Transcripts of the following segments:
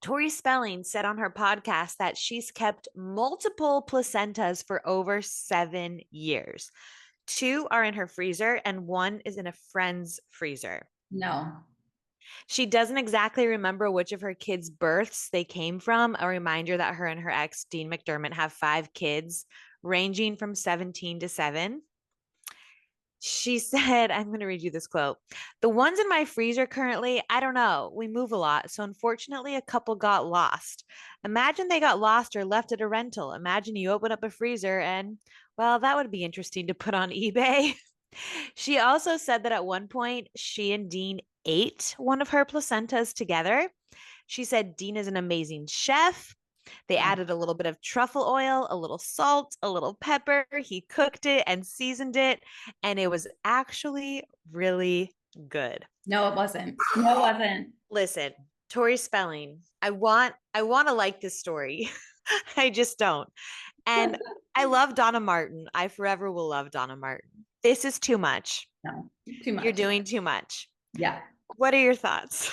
Tori Spelling said on her podcast that she's kept multiple placentas for over 7 years. Two are in her freezer, and one is in a friend's freezer. No. She doesn't exactly remember which of her kids' births they came from, a reminder that her and her ex, Dean McDermott, have 5 kids ranging from 17 to 7. She said, I'm going to read you this quote. The ones in my freezer currently, I don't know. We move a lot. So unfortunately, a couple got lost. Imagine they got lost or left at a rental. Imagine you open up a freezer and, well, that would be interesting to put on eBay. She also said that at one point, she and Dean ate one of her placentas together. She said Dean is an amazing chef. They Oh, added a little bit of truffle oil, a little salt, a little pepper. He cooked it and seasoned it, and it was actually really good. no, it wasn't. No, it wasn't. Listen, Tori Spelling, I want to like this story. I just don't. And I love Donna Martin. I forever will love Donna Martin. This is too much. No, too You're much. doing too much. Yeah. What are your thoughts?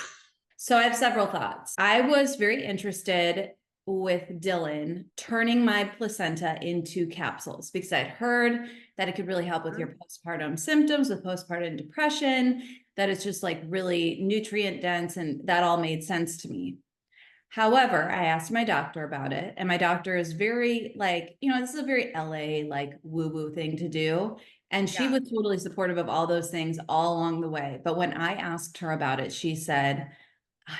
So I have several thoughts. I was very interested with Dylan turning my placenta into capsules because I'd heard that it could really help with your postpartum symptoms, with postpartum depression, that it's just like really nutrient dense, and that all made sense to me. However, I asked my doctor about it, and my doctor is very like, this is a very LA like woo-woo thing to do. And she Yeah. was totally supportive of all those things all along the way. But when I asked her about it, she said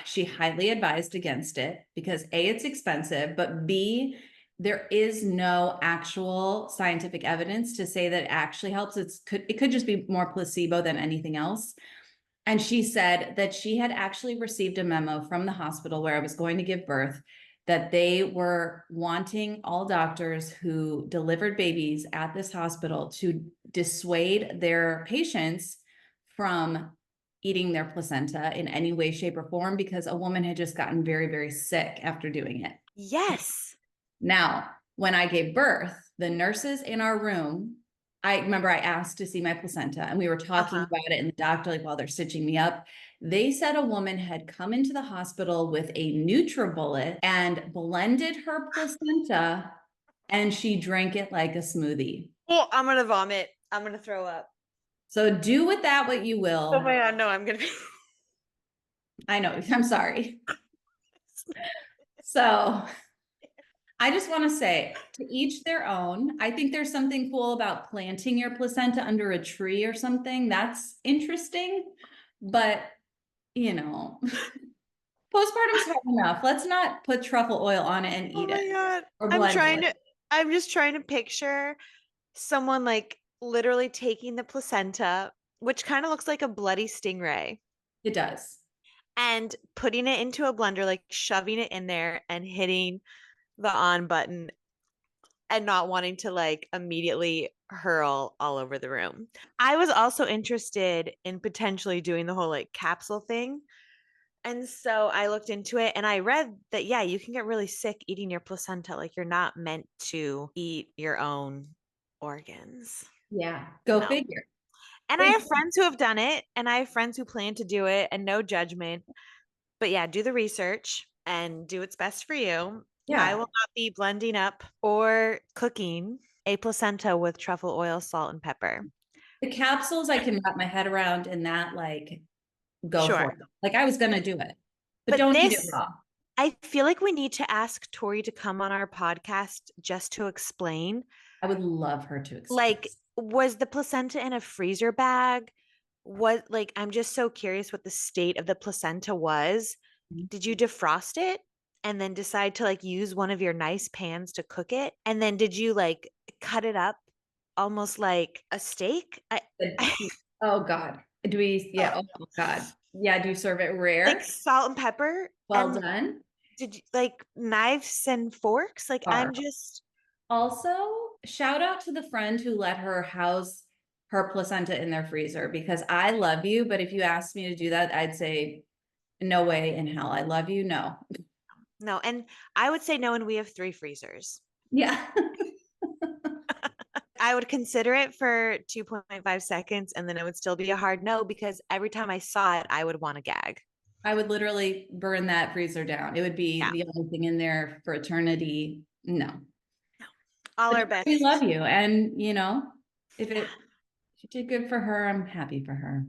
she highly advised against it because A, it's expensive, but B, there is no actual scientific evidence to say that it actually helps. It could just be more placebo than anything else. And she said that she had actually received a memo from the hospital where I was going to give birth that they were wanting all doctors who delivered babies at this hospital to dissuade their patients from eating their placenta in any way, shape, or form because a woman had just gotten very, very sick after doing it. Yes. Now, when I gave birth, the nurses in our room, I remember I asked to see my placenta and we were talking Uh-huh. about it, and the doctor, like while they're stitching me up, they said a woman had come into the hospital with a NutriBullet and blended her placenta and she drank it like a smoothie. Oh, I'm gonna vomit. I'm gonna throw up. So do with that what you Oh my will. God, no, I'm gonna be. I know, I'm sorry. So I just want to say to each their own. I think there's something cool about planting your placenta under a tree or something. That's interesting. But, you know, postpartum's hard enough. Let's not put truffle oil on it and Oh eat it my God. or I'm blend trying it. to, I'm just trying to picture someone like literally taking the placenta, which kind of looks like a bloody stingray, It does. and putting it into a blender, like shoving it in there and hitting the on button and not wanting to like immediately hurl all over the room. I was also interested in potentially doing the whole like capsule thing. And so I looked into it and I read that, yeah, you can get really sick eating your placenta. Like you're not meant to eat your own organs. Yeah. Go No. figure. And I Big- have friends who have done it and I have friends who plan to do it and no judgment. But yeah, do the research and do what's best for you. I will Yeah. not be blending up or cooking a placenta with truffle oil, salt, and pepper. The capsules I can wrap my head around, and that like go for Sure. it. Like I was gonna do it, but But don't eat it this, raw. I feel like we need to ask Tori to come on our podcast just to explain. I would love her to Like, express. was the placenta in a freezer bag? What, like, I'm just so curious what the state of the placenta was. Did you defrost it and then decide to like use one of your nice pans to cook it? And then did you like cut it up almost like a steak? I Oh God. Do we, yeah, oh God. Yeah, do you serve it like rare? salt and pepper. Well And done. did you like knives and forks? Like Are. I'm just Also, shout out to the friend who let her house her placenta in their freezer because I love you, but if you asked me to do that, I'd say no way in hell. I love you. No. no. And I would say no, and we have 3 freezers. Yeah. I would consider it for 2.5 seconds and then it would still be a hard no because every time I saw it, I would want to gag. I would literally burn that freezer down. It would be Yeah. the only thing in there for eternity. No. All But our we love best. you. And, if Yeah. she did good for her, I'm happy for her.